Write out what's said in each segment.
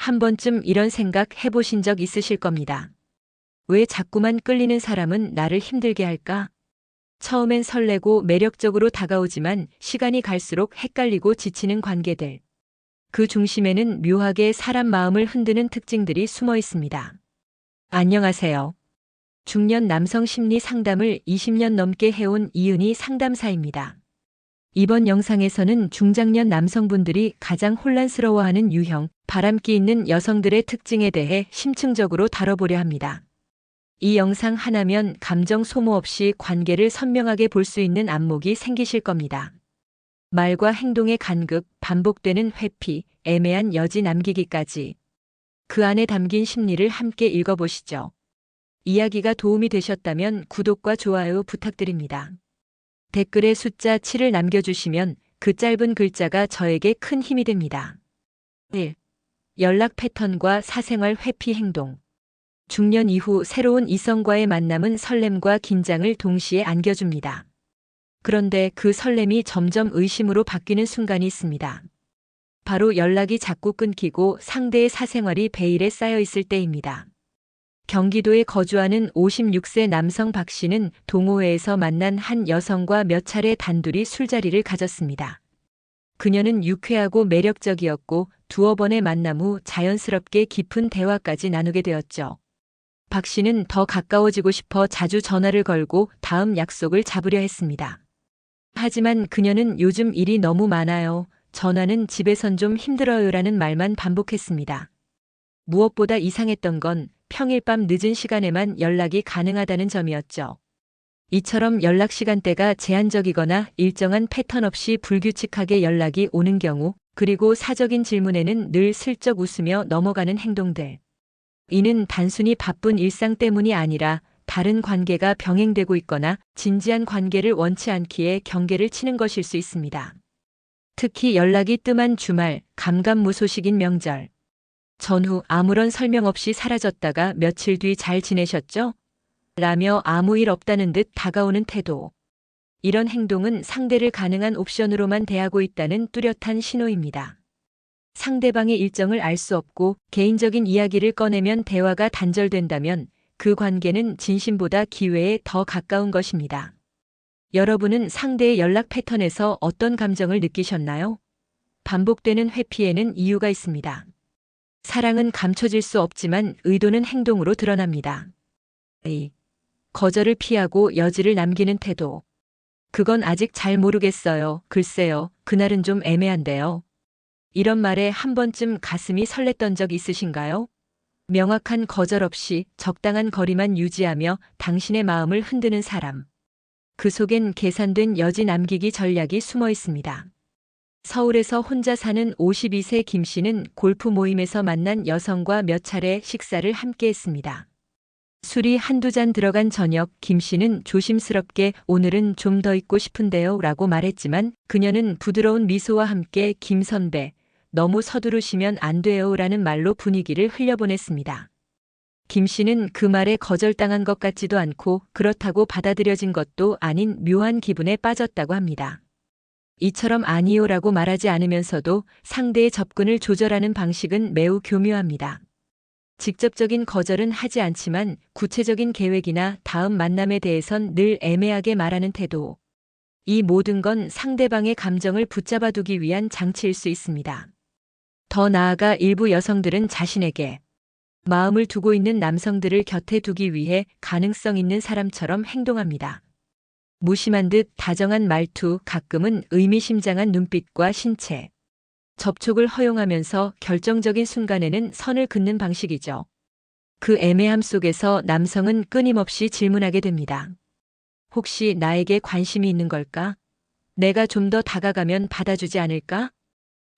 한 번쯤 이런 생각 해보신 적 있으실 겁니다. 왜 자꾸만 끌리는 사람은 나를 힘들게 할까? 처음엔 설레고 매력적으로 다가오지만 시간이 갈수록 헷갈리고 지치는 관계들. 그 중심에는 묘하게 사람 마음을 흔드는 특징들이 숨어 있습니다. 안녕하세요. 중년 남성 심리 상담을 20년 넘게 해온 이은희 상담사입니다. 이번 영상에서는 중장년 남성분들이 가장 혼란스러워하는 유형, 바람기 있는 여성들의 특징에 대해 심층적으로 다뤄보려 합니다. 이 영상 하나면 감정 소모 없이 관계를 선명하게 볼 수 있는 안목이 생기실 겁니다. 말과 행동의 간극, 반복되는 회피, 애매한 여지 남기기까지 그 안에 담긴 심리를 함께 읽어보시죠. 이야기가 도움이 되셨다면 구독과 좋아요 부탁드립니다. 댓글에 숫자 7을 남겨주시면 그 짧은 글자가 저에게 큰 힘이 됩니다. 1. 연락 패턴과 사생활 회피 행동. 중년 이후 새로운 이성과의 만남은 설렘과 긴장을 동시에 안겨줍니다. 그런데 그 설렘이 점점 의심으로 바뀌는 순간이 있습니다. 바로 연락이 자꾸 끊기고 상대의 사생활이 베일에 쌓여 있을 때입니다. 경기도에 거주하는 56세 남성 박 씨는 동호회에서 만난 한 여성과 몇 차례 단둘이 술자리를 가졌습니다. 그녀는 유쾌하고 매력적이었고 두어 번의 만남 후 자연스럽게 깊은 대화까지 나누게 되었죠. 박 씨는 더 가까워지고 싶어 자주 전화를 걸고 다음 약속을 잡으려 했습니다. 하지만 그녀는 요즘 일이 너무 많아요. 전화는 집에선 좀 힘들어요라는 말만 반복했습니다. 무엇보다 이상했던 건 평일 밤 늦은 시간에만 연락이 가능하다는 점이었죠. 이처럼 연락 시간대가 제한적이거나 일정한 패턴 없이 불규칙하게 연락이 오는 경우, 그리고 사적인 질문에는 늘 슬쩍 웃으며 넘어가는 행동들. 이는 단순히 바쁜 일상 때문이 아니라 다른 관계가 병행되고 있거나 진지한 관계를 원치 않기에 경계를 치는 것일 수 있습니다. 특히 연락이 뜸한 주말, 감감무소식인 명절. 전후 아무런 설명 없이 사라졌다가 며칠 뒤 잘 지내셨죠? 라며 아무 일 없다는 듯 다가오는 태도. 이런 행동은 상대를 가능한 옵션으로만 대하고 있다는 뚜렷한 신호입니다. 상대방의 일정을 알 수 없고 개인적인 이야기를 꺼내면 대화가 단절된다면 그 관계는 진심보다 기회에 더 가까운 것입니다. 여러분은 상대의 연락 패턴에서 어떤 감정을 느끼셨나요? 반복되는 회피에는 이유가 있습니다. 사랑은 감춰질 수 없지만 의도는 행동으로 드러납니다. 2. 거절을 피하고 여지를 남기는 태도. 그건 아직 잘 모르겠어요. 글쎄요, 그날은 좀 애매한데요. 이런 말에 한 번쯤 가슴이 설렜던 적 있으신가요? 명확한 거절 없이 적당한 거리만 유지하며 당신의 마음을 흔드는 사람. 그 속엔 계산된 여지 남기기 전략이 숨어 있습니다. 서울에서 혼자 사는 52세 김 씨는 골프 모임에서 만난 여성과 몇 차례 식사를 함께 했습니다. 술이 한두 잔 들어간 저녁, 김 씨는 조심스럽게 오늘은 좀 더 있고 싶은데요 라고 말했지만 그녀는 부드러운 미소와 함께 김 선배, 너무 서두르시면 안 돼요 라는 말로 분위기를 흘려보냈습니다. 김 씨는 그 말에 거절당한 것 같지도 않고 그렇다고 받아들여진 것도 아닌 묘한 기분에 빠졌다고 합니다. 이처럼 아니요라고 말하지 않으면서도 상대의 접근을 조절하는 방식은 매우 교묘합니다. 직접적인 거절은 하지 않지만 구체적인 계획이나 다음 만남에 대해선 늘 애매하게 말하는 태도. 이 모든 건 상대방의 감정을 붙잡아두기 위한 장치일 수 있습니다. 더 나아가 일부 여성들은 자신에게 마음을 두고 있는 남성들을 곁에 두기 위해 가능성 있는 사람처럼 행동합니다. 무심한 듯 다정한 말투, 가끔은 의미심장한 눈빛과 신체. 접촉을 허용하면서 결정적인 순간에는 선을 긋는 방식이죠. 그 애매함 속에서 남성은 끊임없이 질문하게 됩니다. 혹시 나에게 관심이 있는 걸까? 내가 좀 더 다가가면 받아주지 않을까?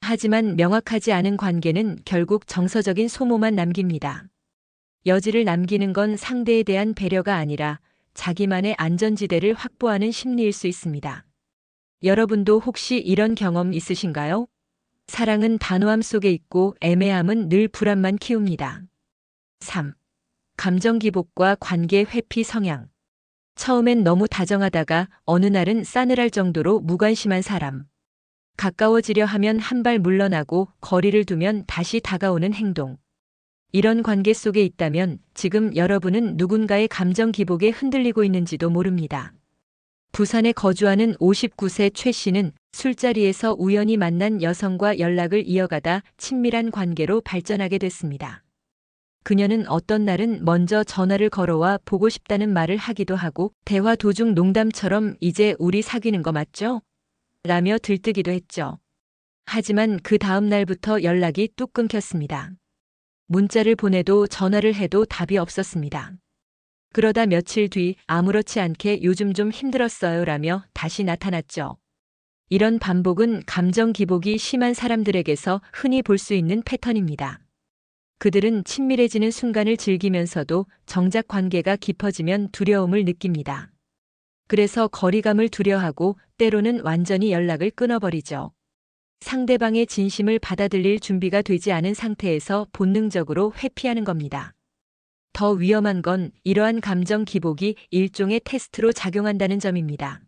하지만 명확하지 않은 관계는 결국 정서적인 소모만 남깁니다. 여지를 남기는 건 상대에 대한 배려가 아니라 자기만의 안전지대를 확보하는 심리일 수 있습니다. 여러분도 혹시 이런 경험 있으신가요? 사랑은 단호함 속에 있고 애매함은 늘 불안만 키웁니다. 3. 감정 기복과 관계 회피 성향. 처음엔 너무 다정하다가 어느 날은 싸늘할 정도로 무관심한 사람. 가까워지려 하면 한 발 물러나고 거리를 두면 다시 다가오는 행동. 이런 관계 속에 있다면 지금 여러분은 누군가의 감정 기복에 흔들리고 있는지도 모릅니다. 부산에 거주하는 59세 최 씨는 술자리에서 우연히 만난 여성과 연락을 이어가다 친밀한 관계로 발전하게 됐습니다. 그녀는 어떤 날은 먼저 전화를 걸어와 보고 싶다는 말을 하기도 하고 대화 도중 농담처럼 이제 우리 사귀는 거 맞죠? 라며 들뜨기도 했죠. 하지만 그 다음 날부터 연락이 뚝 끊겼습니다. 문자를 보내도 전화를 해도 답이 없었습니다. 그러다 며칠 뒤 아무렇지 않게 요즘 좀 힘들었어요 라며 다시 나타났죠. 이런 반복은 감정 기복이 심한 사람들에게서 흔히 볼 수 있는 패턴입니다. 그들은 친밀해지는 순간을 즐기면서도 정작 관계가 깊어지면 두려움을 느낍니다. 그래서 거리감을 두려워하고 때로는 완전히 연락을 끊어버리죠. 상대방의 진심을 받아들일 준비가 되지 않은 상태에서 본능적으로 회피하는 겁니다. 더 위험한 건 이러한 감정 기복이 일종의 테스트로 작용한다는 점입니다.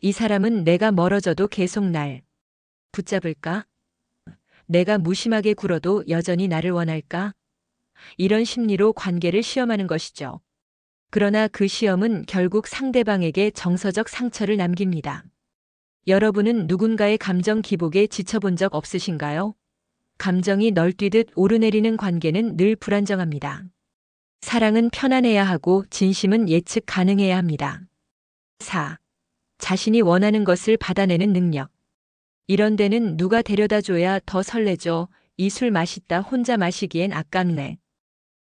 이 사람은 내가 멀어져도 계속 날 붙잡을까? 내가 무심하게 굴어도 여전히 나를 원할까? 이런 심리로 관계를 시험하는 것이죠. 그러나 그 시험은 결국 상대방에게 정서적 상처를 남깁니다. 여러분은 누군가의 감정 기복에 지쳐본 적 없으신가요? 감정이 널뛰듯 오르내리는 관계는 늘 불안정합니다. 사랑은 편안해야 하고 진심은 예측 가능해야 합니다. 4. 자신이 원하는 것을 받아내는 능력. 이런 데는 누가 데려다 줘야 더 설레죠. 이 술 맛있다 혼자 마시기엔 아깝네.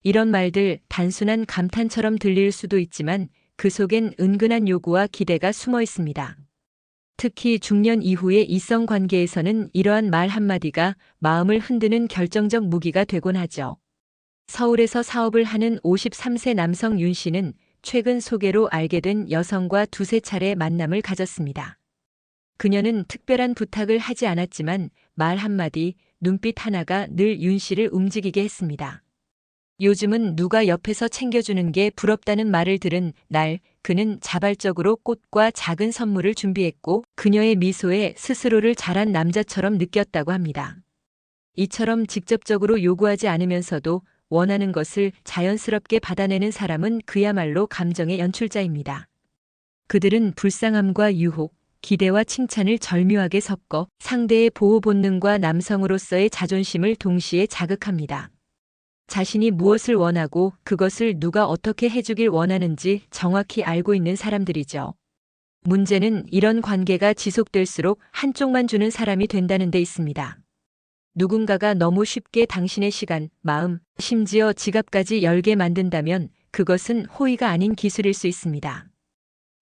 이런 말들 단순한 감탄처럼 들릴 수도 있지만 그 속엔 은근한 요구와 기대가 숨어 있습니다. 특히 중년 이후의 이성 관계에서는 이러한 말 한마디가 마음을 흔드는 결정적 무기가 되곤 하죠. 서울에서 사업을 하는 53세 남성 윤 씨는 최근 소개로 알게 된 여성과 두세 차례 만남을 가졌습니다. 그녀는 특별한 부탁을 하지 않았지만 말 한마디, 눈빛 하나가 늘 윤 씨를 움직이게 했습니다. 요즘은 누가 옆에서 챙겨주는 게 부럽다는 말을 들은 날, 그는 자발적으로 꽃과 작은 선물을 준비했고 그녀의 미소에 스스로를 잘한 남자처럼 느꼈다고 합니다. 이처럼 직접적으로 요구하지 않으면서도 원하는 것을 자연스럽게 받아내는 사람은 그야말로 감정의 연출자입니다. 그들은 불쌍함과 유혹, 기대와 칭찬을 절묘하게 섞어 상대의 보호 본능과 남성으로서의 자존심을 동시에 자극합니다. 자신이 무엇을 원하고 그것을 누가 어떻게 해주길 원하는지 정확히 알고 있는 사람들이죠. 문제는 이런 관계가 지속될수록 한쪽만 주는 사람이 된다는 데 있습니다. 누군가가 너무 쉽게 당신의 시간, 마음, 심지어 지갑까지 열게 만든다면 그것은 호의가 아닌 기술일 수 있습니다.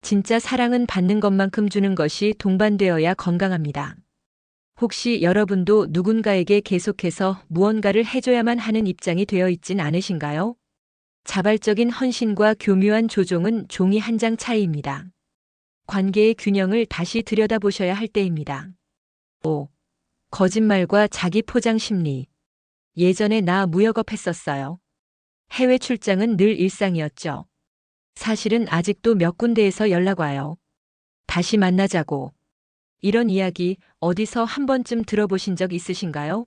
진짜 사랑은 받는 것만큼 주는 것이 동반되어야 건강합니다. 혹시 여러분도 누군가에게 계속해서 무언가를 해줘야만 하는 입장이 되어 있진 않으신가요? 자발적인 헌신과 교묘한 조종은 종이 한 장 차이입니다. 관계의 균형을 다시 들여다보셔야 할 때입니다. 5. 거짓말과 자기 포장 심리. 예전에 나 무역업 했었어요. 해외 출장은 늘 일상이었죠. 사실은 아직도 몇 군데에서 연락 와요. 다시 만나자고. 이런 이야기 어디서 한 번쯤 들어보신 적 있으신가요?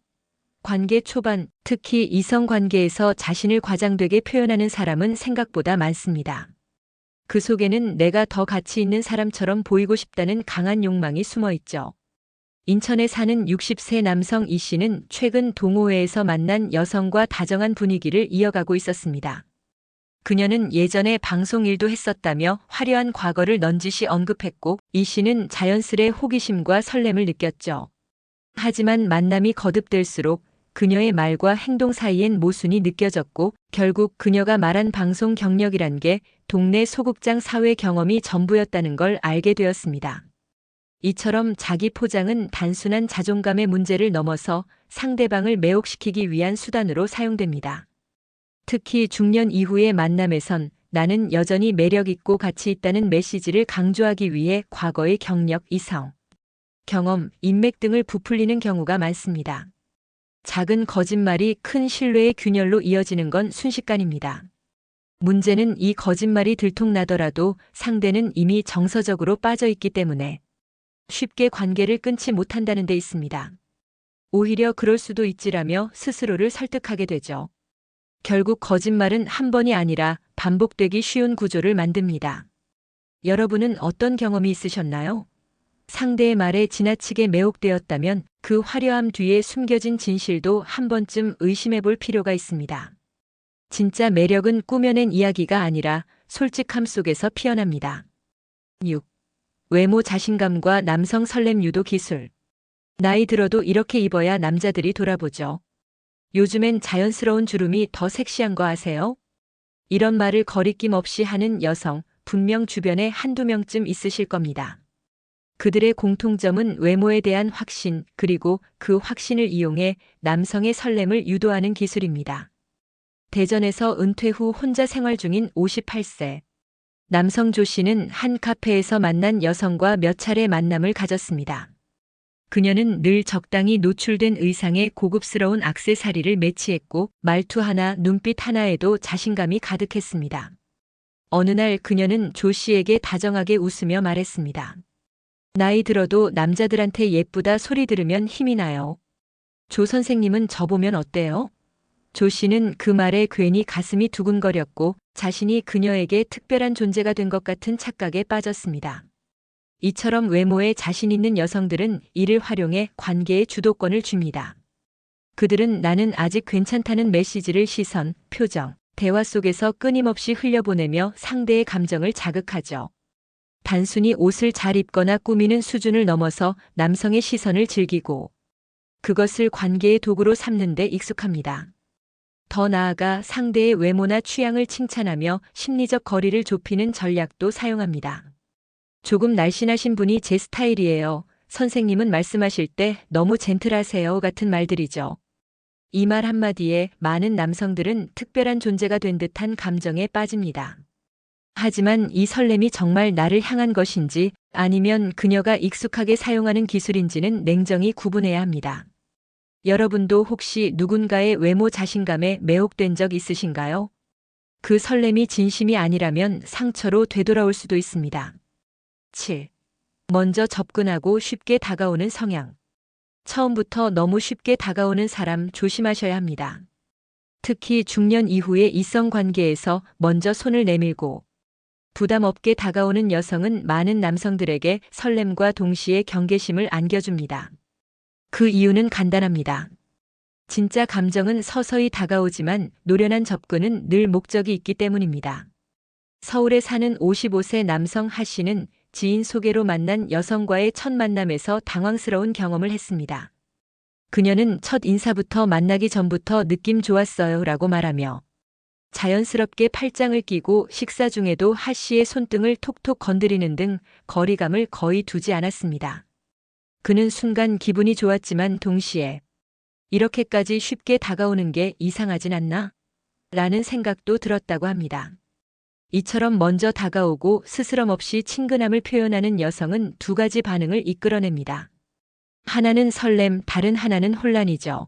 관계 초반, 특히 이성 관계에서 자신을 과장되게 표현하는 사람은 생각보다 많습니다. 그 속에는 내가 더 가치 있는 사람처럼 보이고 싶다는 강한 욕망이 숨어 있죠. 인천에 사는 60세 남성 이 씨는 최근 동호회에서 만난 여성과 다정한 분위기를 이어가고 있었습니다. 그녀는 예전에 방송 일도 했었다며 화려한 과거를 넌지시 언급했고 이 씨는 자연스레 호기심과 설렘을 느꼈죠. 하지만 만남이 거듭될수록 그녀의 말과 행동 사이엔 모순이 느껴졌고 결국 그녀가 말한 방송 경력이란 게 동네 소극장 사회 경험이 전부였다는 걸 알게 되었습니다. 이처럼 자기 포장은 단순한 자존감의 문제를 넘어서 상대방을 매혹시키기 위한 수단으로 사용됩니다. 특히 중년 이후의 만남에선 나는 여전히 매력있고 가치 있다는 메시지를 강조하기 위해 과거의 경력, 이성, 경험, 인맥 등을 부풀리는 경우가 많습니다. 작은 거짓말이 큰 신뢰의 균열로 이어지는 건 순식간입니다. 문제는 이 거짓말이 들통나더라도 상대는 이미 정서적으로 빠져 있기 때문에 쉽게 관계를 끊지 못한다는 데 있습니다. 오히려 그럴 수도 있지라며 스스로를 설득하게 되죠. 결국 거짓말은 한 번이 아니라 반복되기 쉬운 구조를 만듭니다. 여러분은 어떤 경험이 있으셨나요? 상대의 말에 지나치게 매혹되었다면 그 화려함 뒤에 숨겨진 진실도 한 번쯤 의심해 볼 필요가 있습니다. 진짜 매력은 꾸며낸 이야기가 아니라 솔직함 속에서 피어납니다. 6. 외모 자신감과 남성 설렘 유도 기술. 나이 들어도 이렇게 입어야 남자들이 돌아보죠. 요즘엔 자연스러운 주름이 더 섹시한 거 아세요? 이런 말을 거리낌 없이 하는 여성 분명 주변에 한두 명쯤 있으실 겁니다. 그들의 공통점은 외모에 대한 확신, 그리고 그 확신을 이용해 남성의 설렘을 유도하는 기술입니다. 대전에서 은퇴 후 혼자 생활 중인 58세. 남성 조 씨는 한 카페에서 만난 여성과 몇 차례 만남을 가졌습니다. 그녀는 늘 적당히 노출된 의상에 고급스러운 액세서리를 매치했고 말투 하나, 눈빛 하나에도 자신감이 가득했습니다. 어느 날 그녀는 조 씨에게 다정하게 웃으며 말했습니다. 나이 들어도 남자들한테 예쁘다 소리 들으면 힘이 나요. 조 선생님은 저 보면 어때요? 조 씨는 그 말에 괜히 가슴이 두근거렸고 자신이 그녀에게 특별한 존재가 된 것 같은 착각에 빠졌습니다. 이처럼 외모에 자신 있는 여성들은 이를 활용해 관계의 주도권을 줍니다. 그들은 나는 아직 괜찮다는 메시지를 시선, 표정, 대화 속에서 끊임없이 흘려보내며 상대의 감정을 자극하죠. 단순히 옷을 잘 입거나 꾸미는 수준을 넘어서 남성의 시선을 즐기고 그것을 관계의 도구로 삼는 데 익숙합니다. 더 나아가 상대의 외모나 취향을 칭찬하며 심리적 거리를 좁히는 전략도 사용합니다. 조금 날씬하신 분이 제 스타일이에요. 선생님은 말씀하실 때 너무 젠틀하세요 같은 말들이죠. 이 말 한마디에 많은 남성들은 특별한 존재가 된 듯한 감정에 빠집니다. 하지만 이 설렘이 정말 나를 향한 것인지 아니면 그녀가 익숙하게 사용하는 기술인지는 냉정히 구분해야 합니다. 여러분도 혹시 누군가의 외모 자신감에 매혹된 적 있으신가요? 그 설렘이 진심이 아니라면 상처로 되돌아올 수도 있습니다. 7. 먼저 접근하고 쉽게 다가오는 성향. 처음부터 너무 쉽게 다가오는 사람 조심하셔야 합니다. 특히 중년 이후의 이성 관계에서 먼저 손을 내밀고 부담 없게 다가오는 여성은 많은 남성들에게 설렘과 동시에 경계심을 안겨줍니다. 그 이유는 간단합니다. 진짜 감정은 서서히 다가오지만 노련한 접근은 늘 목적이 있기 때문입니다. 서울에 사는 55세 남성 하 씨는 지인 소개로 만난 여성과의 첫 만남에서 당황스러운 경험을 했습니다. 그녀는 첫 인사부터 만나기 전부터 느낌 좋았어요 라고 말하며 자연스럽게 팔짱을 끼고 식사 중에도 하 씨의 손등을 톡톡 건드리는 등 거리감을 거의 두지 않았습니다. 그는 순간 기분이 좋았지만 동시에 이렇게까지 쉽게 다가오는 게 이상하진 않나? 라는 생각도 들었다고 합니다. 이처럼 먼저 다가오고 스스럼 없이 친근함을 표현하는 여성은 두 가지 반응을 이끌어냅니다. 하나는 설렘, 다른 하나는 혼란이죠.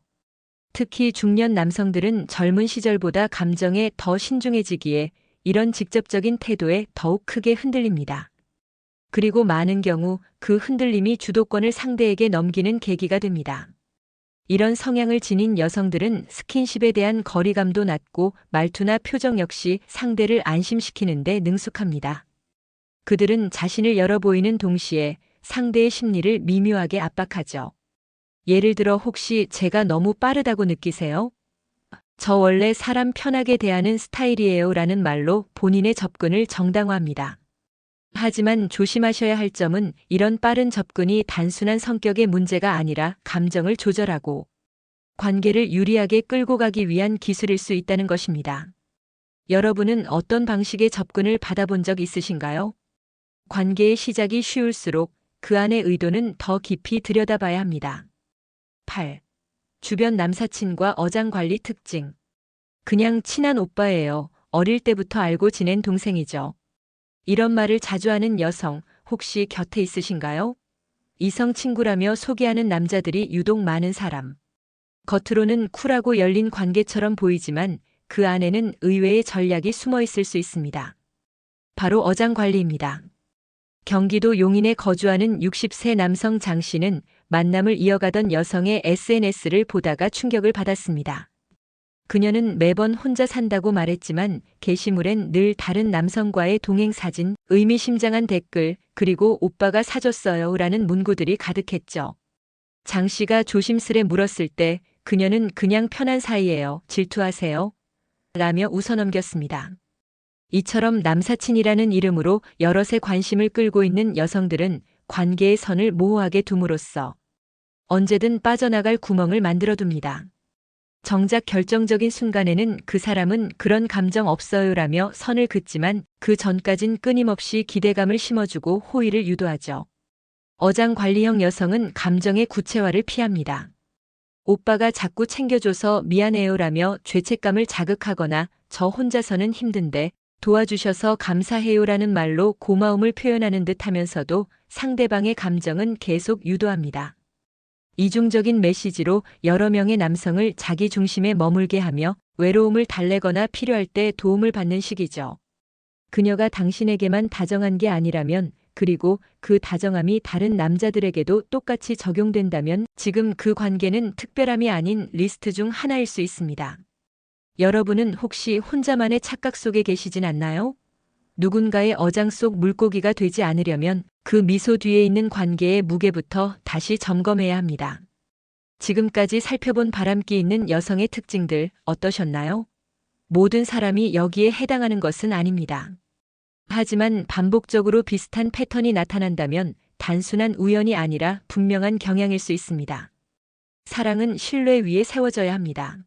특히 중년 남성들은 젊은 시절보다 감정에 더 신중해지기에 이런 직접적인 태도에 더욱 크게 흔들립니다. 그리고 많은 경우 그 흔들림이 주도권을 상대에게 넘기는 계기가 됩니다. 이런 성향을 지닌 여성들은 스킨십에 대한 거리감도 낮고 말투나 표정 역시 상대를 안심시키는 데 능숙합니다. 그들은 자신을 열어 보이는 동시에 상대의 심리를 미묘하게 압박하죠. 예를 들어 혹시 제가 너무 빠르다고 느끼세요? 저 원래 사람 편하게 대하는 스타일이에요 라는 말로 본인의 접근을 정당화합니다. 하지만 조심하셔야 할 점은 이런 빠른 접근이 단순한 성격의 문제가 아니라 감정을 조절하고 관계를 유리하게 끌고 가기 위한 기술일 수 있다는 것입니다. 여러분은 어떤 방식의 접근을 받아본 적 있으신가요? 관계의 시작이 쉬울수록 그 안의 의도는 더 깊이 들여다봐야 합니다. 8. 주변 남사친과 어장관리 특징. 그냥 친한 오빠예요. 어릴 때부터 알고 지낸 동생이죠. 이런 말을 자주 하는 여성 혹시 곁에 있으신가요? 이성 친구라며 소개하는 남자들이 유독 많은 사람. 겉으로는 쿨하고 열린 관계처럼 보이지만 그 안에는 의외의 전략이 숨어 있을 수 있습니다. 바로 어장관리입니다. 경기도 용인에 거주하는 60세 남성 장 씨는 만남을 이어가던 여성의 SNS를 보다가 충격을 받았습니다. 그녀는 매번 혼자 산다고 말했지만 게시물엔 늘 다른 남성과의 동행 사진, 의미심장한 댓글, 그리고 오빠가 사줬어요 라는 문구들이 가득했죠. 장 씨가 조심스레 물었을 때 그녀는 그냥 편한 사이예요. 질투하세요? 라며 웃어넘겼습니다. 이처럼 남사친이라는 이름으로 여럿의 관심을 끌고 있는 여성들은 관계의 선을 모호하게 둠으로써 언제든 빠져나갈 구멍을 만들어둡니다. 정작 결정적인 순간에는 그 사람은 그런 감정 없어요라며 선을 긋지만 그 전까진 끊임없이 기대감을 심어주고 호의를 유도하죠. 어장관리형 여성은 감정의 구체화를 피합니다. 오빠가 자꾸 챙겨줘서 미안해요라며 죄책감을 자극하거나 저 혼자서는 힘든데 도와주셔서 감사해요라는 말로 고마움을 표현하는 듯 하면서도 상대방의 감정은 계속 유도합니다. 이중적인 메시지로 여러 명의 남성을 자기 중심에 머물게 하며 외로움을 달래거나 필요할 때 도움을 받는 식이죠. 그녀가 당신에게만 다정한 게 아니라면, 그리고 그 다정함이 다른 남자들에게도 똑같이 적용된다면 지금 그 관계는 특별함이 아닌 리스트 중 하나일 수 있습니다. 여러분은 혹시 혼자만의 착각 속에 계시진 않나요? 누군가의 어장 속 물고기가 되지 않으려면 그 미소 뒤에 있는 관계의 무게부터 다시 점검해야 합니다. 지금까지 살펴본 바람기 있는 여성의 특징들 어떠셨나요? 모든 사람이 여기에 해당하는 것은 아닙니다. 하지만 반복적으로 비슷한 패턴이 나타난다면 단순한 우연이 아니라 분명한 경향일 수 있습니다. 사랑은 신뢰 위에 세워져야 합니다.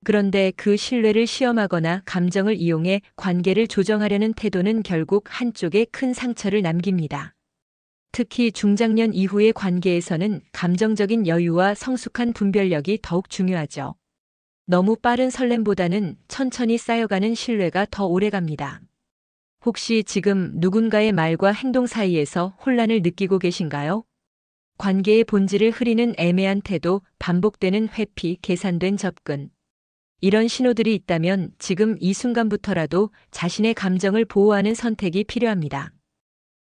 그런데 그 신뢰를 시험하거나 감정을 이용해 관계를 조정하려는 태도는 결국 한쪽에 큰 상처를 남깁니다. 특히 중장년 이후의 관계에서는 감정적인 여유와 성숙한 분별력이 더욱 중요하죠. 너무 빠른 설렘보다는 천천히 쌓여가는 신뢰가 더 오래갑니다. 혹시 지금 누군가의 말과 행동 사이에서 혼란을 느끼고 계신가요? 관계의 본질을 흐리는 애매한 태도, 반복되는 회피, 계산된 접근. 이런 신호들이 있다면 지금 이 순간부터라도 자신의 감정을 보호하는 선택이 필요합니다.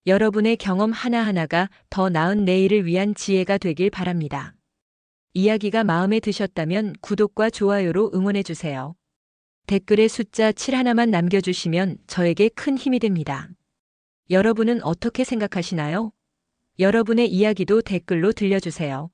여러분의 경험 하나하나가 더 나은 내일을 위한 지혜가 되길 바랍니다. 이야기가 마음에 드셨다면 구독과 좋아요로 응원해주세요. 댓글에 숫자 7 하나만 남겨주시면 저에게 큰 힘이 됩니다. 여러분은 어떻게 생각하시나요? 여러분의 이야기도 댓글로 들려주세요.